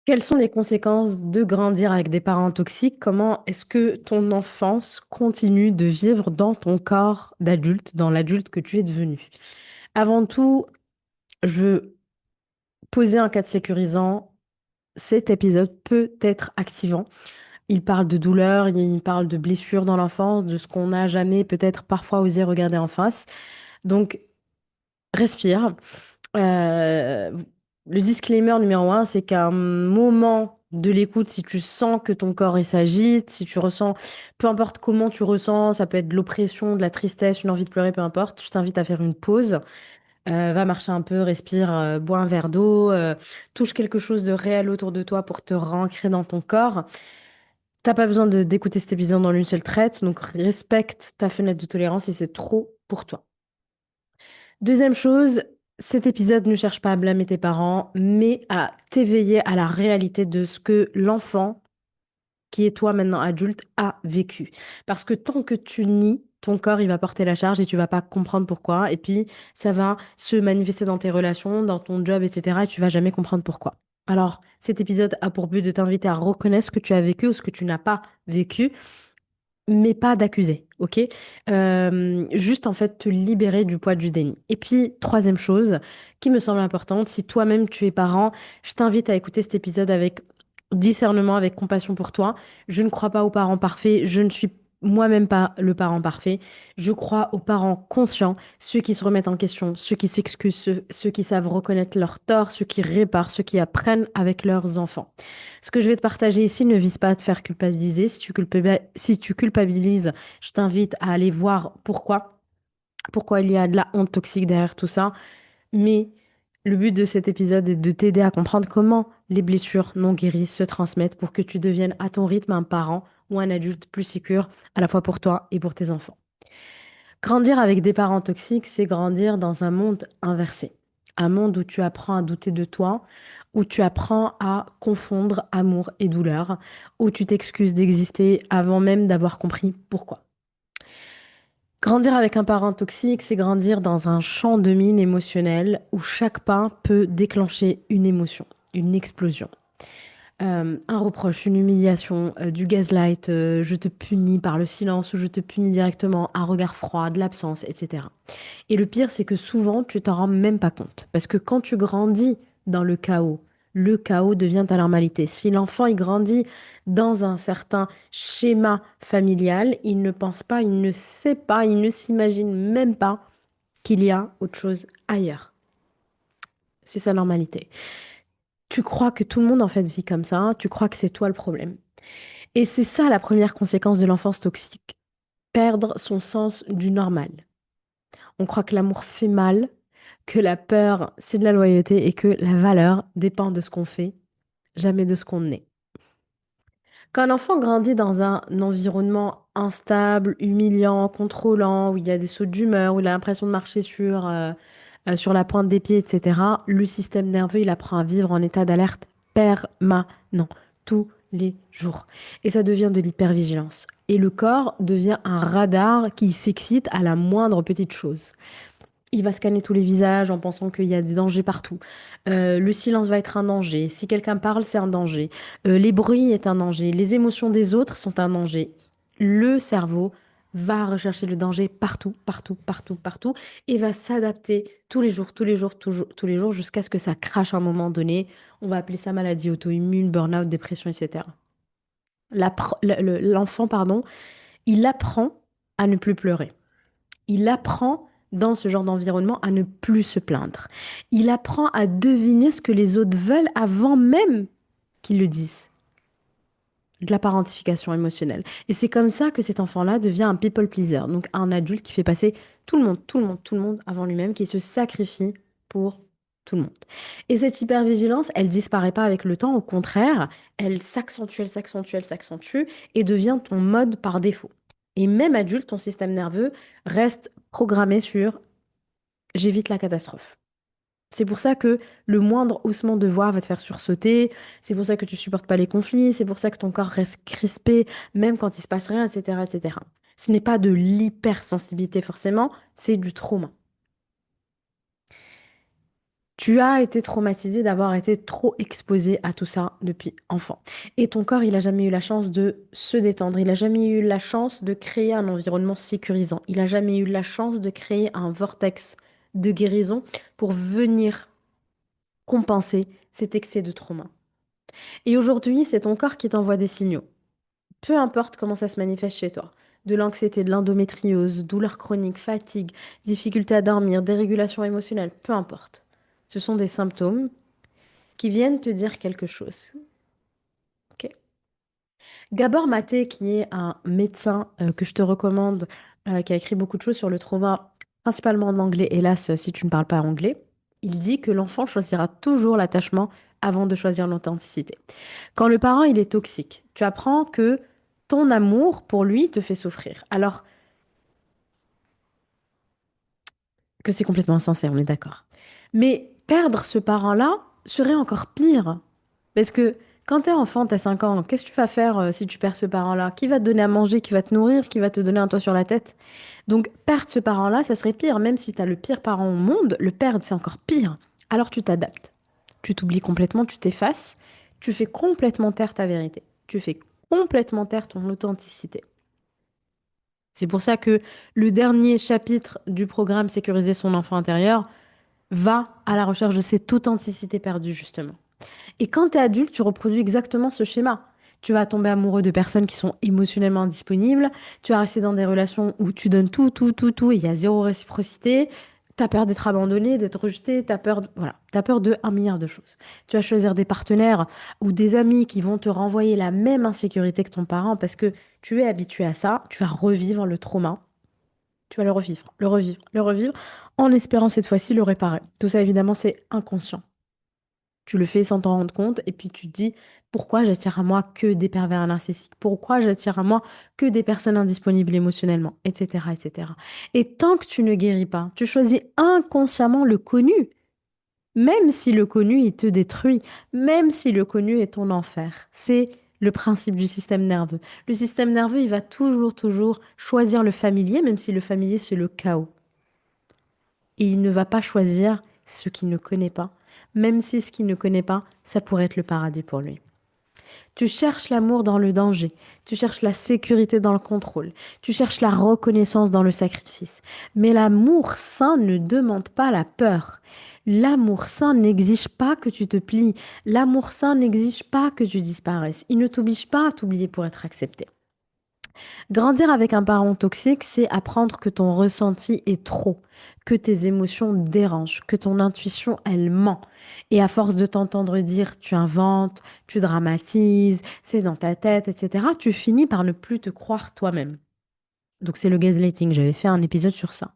Quelles sont les conséquences de grandir avec des parents toxiques? Comment est-ce que ton enfance continue de vivre dans ton corps d'adulte, dans l'adulte que tu es devenu? Avant tout, je veux poser un cadre sécurisant. Cet épisode peut être activant. Il parle de douleur, il parle de blessures dans l'enfance, de ce qu'on n'a jamais peut-être parfois osé regarder en face. Donc, respire. Euh, le disclaimer numéro un, c'est qu'à un moment de l'écoute, si tu sens que ton corps il s'agite, si tu ressens, peu importe comment tu ressens, ça peut être de l'oppression, de la tristesse, une envie de pleurer, peu importe, je t'invite à faire une pause. Va marcher un peu, respire, bois un verre d'eau, touche quelque chose de réel autour de toi pour te rancrer dans ton corps. T'as pas besoin d'écouter cet épisode en une seule traite, donc respecte ta fenêtre de tolérance si c'est trop pour toi. Deuxième chose, cet épisode ne cherche pas à blâmer tes parents, mais à t'éveiller à la réalité de ce que l'enfant, qui est toi maintenant adulte, a vécu. Parce que tant que tu nies, ton corps, il va porter la charge et tu vas pas comprendre pourquoi. Et puis, ça va se manifester dans tes relations, dans ton job, etc. Et tu vas jamais comprendre pourquoi. Alors, cet épisode a pour but de t'inviter à reconnaître ce que tu as vécu ou ce que tu n'as pas vécu mais pas d'accuser, ok? Juste en fait te libérer du poids du déni. Et puis, troisième chose qui me semble importante, si toi-même tu es parent, je t'invite à écouter cet épisode avec discernement, avec compassion pour toi. Je ne crois pas aux parents parfaits, je ne suis moi-même pas le parent parfait. Je crois aux parents conscients, ceux qui se remettent en question, ceux qui s'excusent, ceux qui savent reconnaître leurs torts, ceux qui réparent, ceux qui apprennent avec leurs enfants. Ce que je vais te partager ici ne vise pas à te faire culpabiliser. Si tu culpabilises, je t'invite à aller voir pourquoi il y a de la honte toxique derrière tout ça. Mais le but de cet épisode est de t'aider à comprendre comment les blessures non guéries se transmettent pour que tu deviennes à ton rythme un parent ou un adulte plus sécure, à la fois pour toi et pour tes enfants. Grandir avec des parents toxiques, c'est grandir dans un monde inversé. Un monde où tu apprends à douter de toi, où tu apprends à confondre amour et douleur, où tu t'excuses d'exister avant même d'avoir compris pourquoi. Grandir avec un parent toxique, c'est grandir dans un champ de mine émotionnel où chaque pas peut déclencher une émotion, une explosion. Un reproche, une humiliation, du gaslight, je te punis par le silence ou je te punis directement, un regard froid, de l'absence, etc. Et le pire, c'est que souvent, tu t'en rends même pas compte. Parce que quand tu grandis dans le chaos devient ta normalité. Si l'enfant, il grandit dans un certain schéma familial, il ne pense pas, il ne sait pas, il ne s'imagine même pas qu'il y a autre chose ailleurs. C'est sa normalité. Tu crois que tout le monde, en fait, vit comme ça, tu crois que c'est toi le problème. Et c'est ça la première conséquence de l'enfance toxique, perdre son sens du normal. On croit que l'amour fait mal, que la peur, c'est de la loyauté et que la valeur dépend de ce qu'on fait, jamais de ce qu'on est. Quand un enfant grandit dans un environnement instable, humiliant, contrôlant, où il y a des sauts d'humeur, où il a l'impression de marcher sur la pointe des pieds, etc., le système nerveux, il apprend à vivre en état d'alerte permanent, tous les jours. Et ça devient de l'hypervigilance. Et le corps devient un radar qui s'excite à la moindre petite chose. Il va scanner tous les visages en pensant qu'il y a des dangers partout. Le silence va être un danger. Si quelqu'un parle, c'est un danger. Les bruits est un danger. Les émotions des autres sont un danger. Le cerveau va rechercher le danger partout, partout, partout, partout, et va s'adapter tous les jours, tous les jours, toujours, tous les jours, jusqu'à ce que ça crache à un moment donné. On va appeler ça maladie auto-immune, burn-out, dépression, etc. L'enfant, pardon, il apprend à ne plus pleurer. Il apprend dans ce genre d'environnement à ne plus se plaindre. Il apprend à deviner ce que les autres veulent avant même qu'ils le disent. De la parentification émotionnelle. Et c'est comme ça que cet enfant-là devient un people pleaser, donc un adulte qui fait passer tout le monde, tout le monde, tout le monde avant lui-même, qui se sacrifie pour tout le monde. Et cette hypervigilance, elle disparaît pas avec le temps, au contraire, elle s'accentue, elle s'accentue, elle s'accentue et devient ton mode par défaut. Et même adulte, ton système nerveux reste programmé sur j'évite la catastrophe. C'est pour ça que le moindre haussement de voix va te faire sursauter, c'est pour ça que tu supportes pas les conflits, c'est pour ça que ton corps reste crispé, même quand il se passe rien, etc., etc. Ce n'est pas de l'hypersensibilité forcément, c'est du trauma. Tu as été traumatisé d'avoir été trop exposé à tout ça depuis enfant. Et ton corps, il a jamais eu la chance de se détendre. Il a jamais eu la chance de créer un environnement sécurisant. Il a jamais eu la chance de créer un vortex de guérison pour venir compenser cet excès de trauma. Et aujourd'hui, c'est ton corps qui t'envoie des signaux. Peu importe comment ça se manifeste chez toi. De l'anxiété, de l'endométriose, douleurs chroniques, fatigue, difficulté à dormir, dérégulation émotionnelle, peu importe. Ce sont des symptômes qui viennent te dire quelque chose. Ok. Gabor Maté, qui est un médecin que je te recommande, qui a écrit beaucoup de choses sur le trauma, principalement en anglais, hélas, si tu ne parles pas anglais, il dit que l'enfant choisira toujours l'attachement avant de choisir l'authenticité. Quand le parent, il est toxique, tu apprends que ton amour pour lui te fait souffrir, alors que c'est complètement insensé, on est d'accord. Mais perdre ce parent-là serait encore pire. Parce que quand t'es enfant, t'as 5 ans, qu'est-ce que tu vas faire si tu perds ce parent-là? Qui va te donner à manger, qui va te nourrir, qui va te donner un toit sur la tête? Donc perdre ce parent-là, ça serait pire. Même si t'as le pire parent au monde, le perdre, c'est encore pire. Alors tu t'adaptes. Tu t'oublies complètement, tu t'effaces, tu fais complètement taire ta vérité. Tu fais complètement taire ton authenticité. C'est pour ça que le dernier chapitre du programme Sécuriser son enfant intérieur va à la recherche de cette authenticité perdue, justement. Et quand tu es adulte, tu reproduis exactement ce schéma. Tu vas tomber amoureux de personnes qui sont émotionnellement indisponibles. Tu vas rester dans des relations où tu donnes tout, tout, tout, tout, et il y a zéro réciprocité. Tu as peur d'être abandonné, d'être rejeté, tu as peur, voilà, t'as peur de un milliard de choses. Tu vas choisir des partenaires ou des amis qui vont te renvoyer la même insécurité que ton parent parce que tu es habitué à ça. Tu vas revivre le trauma. Tu vas le revivre, le revivre, le revivre, en espérant cette fois-ci le réparer. Tout ça, évidemment, c'est inconscient. Tu le fais sans t'en rendre compte et puis tu te dis pourquoi j'attire à moi que des pervers narcissiques, pourquoi j'attire à moi que des personnes indisponibles émotionnellement, etc., etc. Et tant que tu ne guéris pas, tu choisis inconsciemment le connu, même si le connu il te détruit, même si le connu est ton enfer. C'est le principe du système nerveux. Le système nerveux, il va toujours, toujours choisir le familier, même si le familier c'est le chaos. Et il ne va pas choisir ce qu'il ne connaît pas, même si ce qu'il ne connaît pas, ça pourrait être le paradis pour lui. Tu cherches l'amour dans le danger, tu cherches la sécurité dans le contrôle, tu cherches la reconnaissance dans le sacrifice. Mais l'amour sain ne demande pas la peur. L'amour sain n'exige pas que tu te plies. L'amour sain n'exige pas que tu disparaisses. Il ne t'oblige pas à t'oublier pour être accepté. Grandir avec un parent toxique, c'est apprendre que ton ressenti est trop, que tes émotions dérangent, que ton intuition, elle ment. Et à force de t'entendre dire tu inventes, tu dramatises, c'est dans ta tête, etc., tu finis par ne plus te croire toi-même. Donc c'est le gaslighting, j'avais fait un épisode sur ça.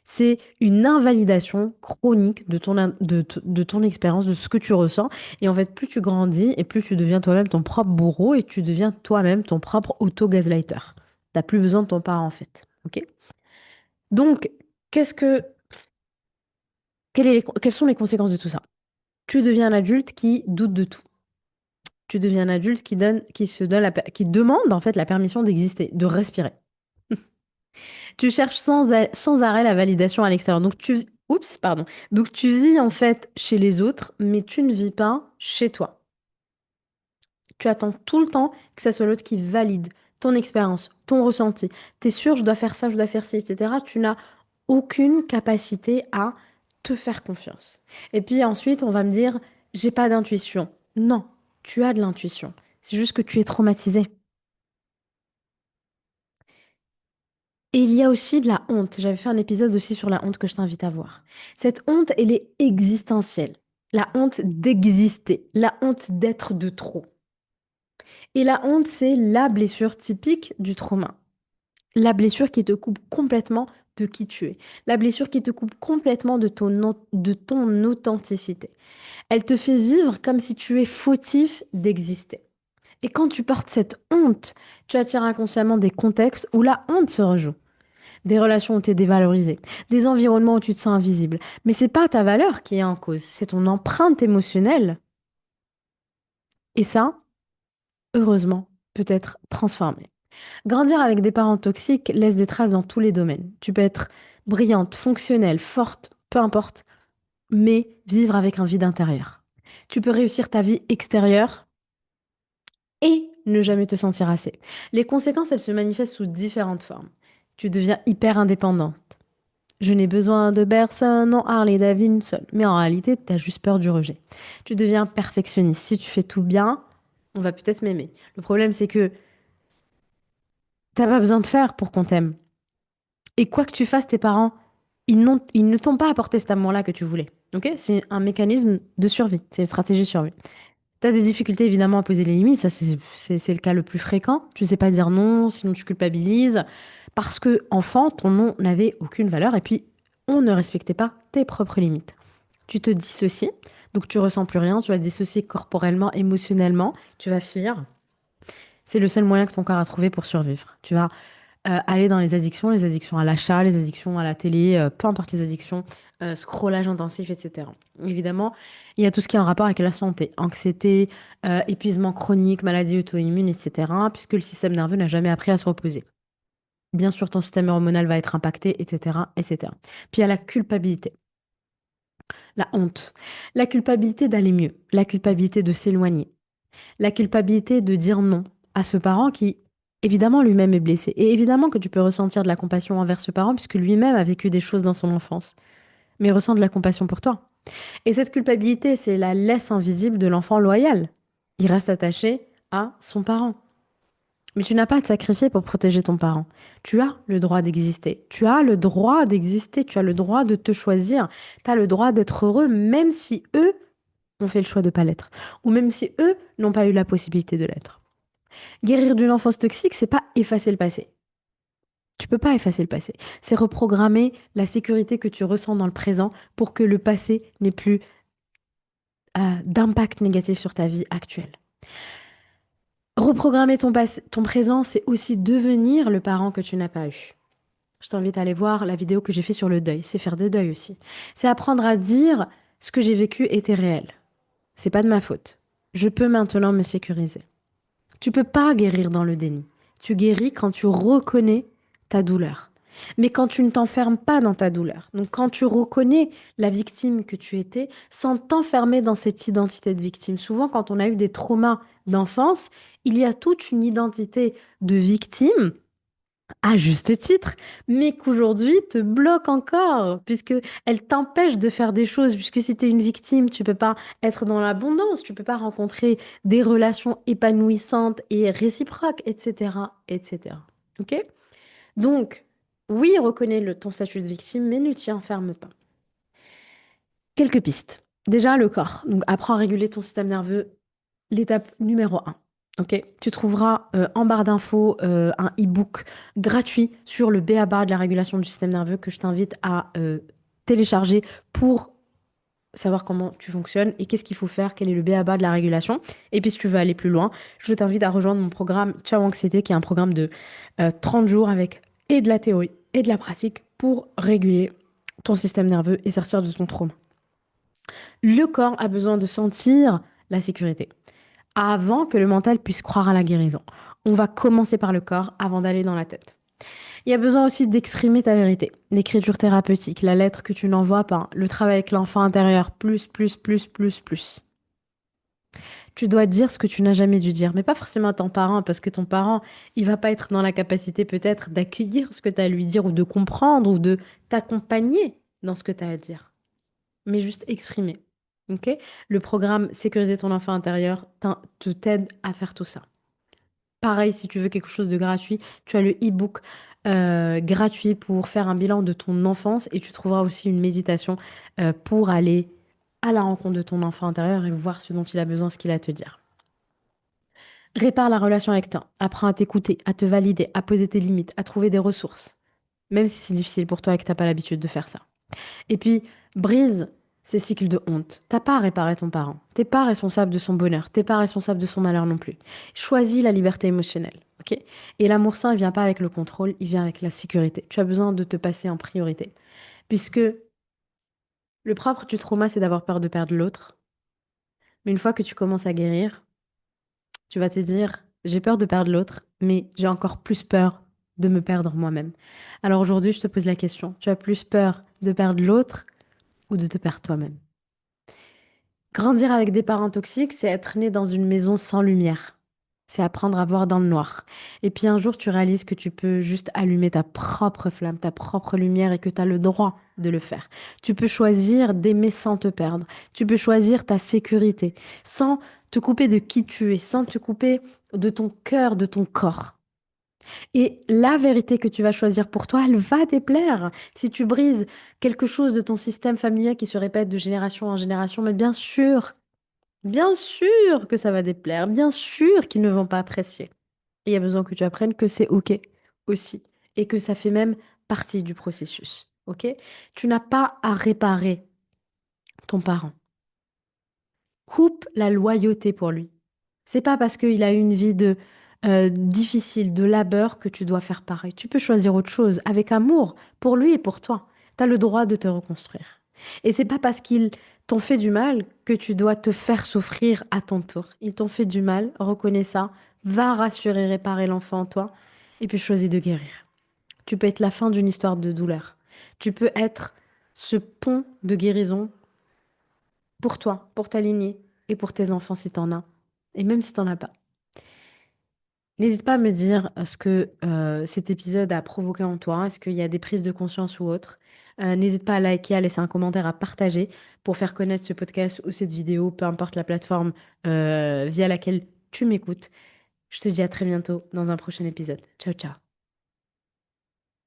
C'est une invalidation chronique de ton expérience, de ce que tu ressens. Et en fait, plus tu grandis et plus tu deviens toi-même ton propre bourreau et tu deviens toi-même ton propre auto-gaslighter. T'as plus besoin de ton parent, en fait. Ok? Donc, qu'est-ce que, quelles sont les conséquences de tout ça? Tu deviens un adulte qui doute de tout. Tu deviens un adulte qui demande en fait la permission d'exister, de respirer. Tu cherches sans arrêt la validation à l'extérieur. Oups, pardon. Donc tu vis en fait chez les autres, mais tu ne vis pas chez toi. Tu attends tout le temps que ça soit l'autre qui valide ton expérience, ton ressenti. T'es sûr, je dois faire ça, je dois faire ci, etc. Tu n'as aucune capacité à te faire confiance. Et puis ensuite, on va me dire, j'ai pas d'intuition. Non, tu as de l'intuition. C'est juste que tu es traumatisé. Et il y a aussi de la honte. J'avais fait un épisode aussi sur la honte que je t'invite à voir. Cette honte, elle est existentielle. La honte d'exister, la honte d'être de trop. Et la honte, c'est la blessure typique du trauma. La blessure qui te coupe complètement de qui tu es. La blessure qui te coupe complètement de ton authenticité. Elle te fait vivre comme si tu es fautif d'exister. Et quand tu portes cette honte, tu attires inconsciemment des contextes où la honte se rejoue. Des relations où tu es dévalorisé, des environnements où tu te sens invisible. Mais c'est pas ta valeur qui est en cause, c'est ton empreinte émotionnelle. Et ça, heureusement, peut être transformé. Grandir avec des parents toxiques laisse des traces dans tous les domaines. Tu peux être brillante, fonctionnelle, forte, peu importe. mais vivre avec un vide intérieur. Tu peux réussir ta vie extérieure et ne jamais te sentir assez. Les conséquences, elles se manifestent sous différentes formes. Tu deviens hyper indépendante. Je n'ai besoin de personne, non Harley Davidson. Mais en réalité, tu as juste peur du rejet. Tu deviens perfectionniste. Si tu fais tout bien, on va peut-être m'aimer. Le problème, c'est que t'as pas besoin de faire pour qu'on t'aime. Et quoi que tu fasses, tes parents, ils ne t'ont pas apporté cet amour-là que tu voulais. Ok? C'est un mécanisme de survie. C'est une stratégie de survie. Tu as des difficultés évidemment à poser les limites, ça c'est le cas le plus fréquent. Tu ne sais pas dire non, sinon tu culpabilises. Parce que enfant, ton nom n'avait aucune valeur et puis on ne respectait pas tes propres limites. Tu te dissocies, donc tu ressens plus rien, tu vas te dissocier corporellement, émotionnellement, tu vas fuir. C'est le seul moyen que ton corps a trouvé pour survivre. Tu vas aller dans les addictions à l'achat, les addictions à la télé, peu importe les addictions, scrollage intensif, etc. Évidemment, il y a tout ce qui est en rapport avec la santé, anxiété, épuisement chronique, maladie auto-immune, etc. Puisque le système nerveux n'a jamais appris à se reposer. Bien sûr, ton système hormonal va être impacté, etc., etc. Puis il y a la culpabilité, la honte, la culpabilité d'aller mieux, la culpabilité de s'éloigner, la culpabilité de dire non à ce parent qui, évidemment, lui-même est blessé. Et évidemment que tu peux ressentir de la compassion envers ce parent puisque lui-même a vécu des choses dans son enfance. Mais il ressent de la compassion pour toi. Et cette culpabilité, c'est la laisse invisible de l'enfant loyal. Il reste attaché à son parent. Mais tu n'as pas à te sacrifier pour protéger ton parent. Tu as le droit d'exister. Tu as le droit d'exister. Tu as le droit de te choisir. Tu as le droit d'être heureux même si eux ont fait le choix de ne pas l'être. Ou même si eux n'ont pas eu la possibilité de l'être. Guérir d'une enfance toxique, c'est pas effacer le passé. Tu peux pas effacer le passé. C'est reprogrammer la sécurité que tu ressens dans le présent pour que le passé n'ait plus d'impact négatif sur ta vie actuelle. Reprogrammer ton présent, c'est aussi devenir le parent que tu n'as pas eu. Je t'invite à aller voir la vidéo que j'ai fait sur le deuil. C'est faire des deuils aussi. C'est apprendre à dire ce que j'ai vécu était réel. C'est pas de ma faute. Je peux maintenant me sécuriser. Tu peux pas guérir dans le déni. Tu guéris quand tu reconnais ta douleur. Mais quand tu ne t'enfermes pas dans ta douleur. Donc quand tu reconnais la victime que tu étais sans t'enfermer dans cette identité de victime. Souvent quand on a eu des traumas d'enfance, il y a toute une identité de victime à juste titre, mais qu'aujourd'hui te bloque encore, puisque elle t'empêche de faire des choses, puisque si tu es une victime, tu peux pas être dans l'abondance, tu peux pas rencontrer des relations épanouissantes et réciproques, etc., etc. Ok? Donc, oui, reconnais ton statut de victime, mais ne t'y enferme pas. Quelques pistes. Déjà, le corps. Donc, apprends à réguler ton système nerveux. L'étape numéro un. Ok, tu trouveras en barre d'infos un e-book gratuit sur le b.a.-ba de la régulation du système nerveux que je t'invite à télécharger pour savoir comment tu fonctionnes et qu'est-ce qu'il faut faire, quel est le b.a.-ba de la régulation. Et puis si tu veux aller plus loin, je t'invite à rejoindre mon programme Ciao Anxiété qui est un programme de 30 jours avec et de la théorie et de la pratique pour réguler ton système nerveux et sortir de ton trauma. Le corps a besoin de sentir la sécurité avant que le mental puisse croire à la guérison. On va commencer par le corps avant d'aller dans la tête. Il y a besoin aussi d'exprimer ta vérité. L'écriture thérapeutique, la lettre que tu n'envoies pas, le travail avec l'enfant intérieur, plus, plus, plus, plus, plus. Tu dois dire ce que tu n'as jamais dû dire, mais pas forcément à ton parent, parce que ton parent, il va pas être dans la capacité peut-être d'accueillir ce que tu as à lui dire ou de comprendre ou de t'accompagner dans ce que tu as à dire, mais juste exprimer. Ok? Le programme Sécuriser ton enfant intérieur te t'aide à faire tout ça. Pareil, si tu veux quelque chose de gratuit, tu as le e-book gratuit pour faire un bilan de ton enfance et tu trouveras aussi une méditation pour aller à la rencontre de ton enfant intérieur et voir ce dont il a besoin, ce qu'il a à te dire. Répare la relation avec toi. Apprends à t'écouter, à te valider, à poser tes limites, à trouver des ressources, même si c'est difficile pour toi et que tu n'as pas l'habitude de faire ça. Et puis, brise ces cycles de honte. T'as pas à réparer ton parent. T'es pas responsable de son bonheur. T'es pas responsable de son malheur non plus. Choisis la liberté émotionnelle, ok? Et l'amour sain, il vient pas avec le contrôle, il vient avec la sécurité. Tu as besoin de te passer en priorité. Puisque le propre du trauma, c'est d'avoir peur de perdre l'autre. Mais une fois que tu commences à guérir, tu vas te dire, j'ai peur de perdre l'autre, mais j'ai encore plus peur de me perdre moi-même. Alors aujourd'hui, je te pose la question, tu as plus peur de perdre l'autre ou de te perdre toi-même. Grandir avec des parents toxiques, c'est être né dans une maison sans lumière. C'est apprendre à voir dans le noir. Et puis un jour, tu réalises que tu peux juste allumer ta propre flamme, ta propre lumière et que tu as le droit de le faire. Tu peux choisir d'aimer sans te perdre. Tu peux choisir ta sécurité sans te couper de qui tu es, sans te couper de ton cœur, de ton corps. Et la vérité que tu vas choisir pour toi, elle va déplaire. Si tu brises quelque chose de ton système familial qui se répète de génération en génération, mais bien sûr que ça va déplaire, bien sûr qu'ils ne vont pas apprécier. Et il y a besoin que tu apprennes que c'est OK aussi et que ça fait même partie du processus. OK? Tu n'as pas à réparer ton parent. Coupe la loyauté pour lui. C'est pas parce qu'il a eu une vie de difficile, de labeur que tu dois faire pareil. Tu peux choisir autre chose avec amour pour lui et pour toi. Tu as le droit de te reconstruire. Et c'est pas parce qu'ils t'ont fait du mal que tu dois te faire souffrir à ton tour. Ils t'ont fait du mal, reconnais ça, va rassurer, réparer l'enfant en toi et puis choisis de guérir. Tu peux être la fin d'une histoire de douleur. Tu peux être ce pont de guérison pour toi, pour ta lignée et pour tes enfants si t'en as. Et même si t'en as pas. N'hésite pas à me dire ce que cet épisode a provoqué en toi. Est-ce qu'il y a des prises de conscience ou autre? N'hésite pas à liker, à laisser un commentaire, à partager pour faire connaître ce podcast ou cette vidéo, peu importe la plateforme via laquelle tu m'écoutes. Je te dis à très bientôt dans un prochain épisode. Ciao, ciao.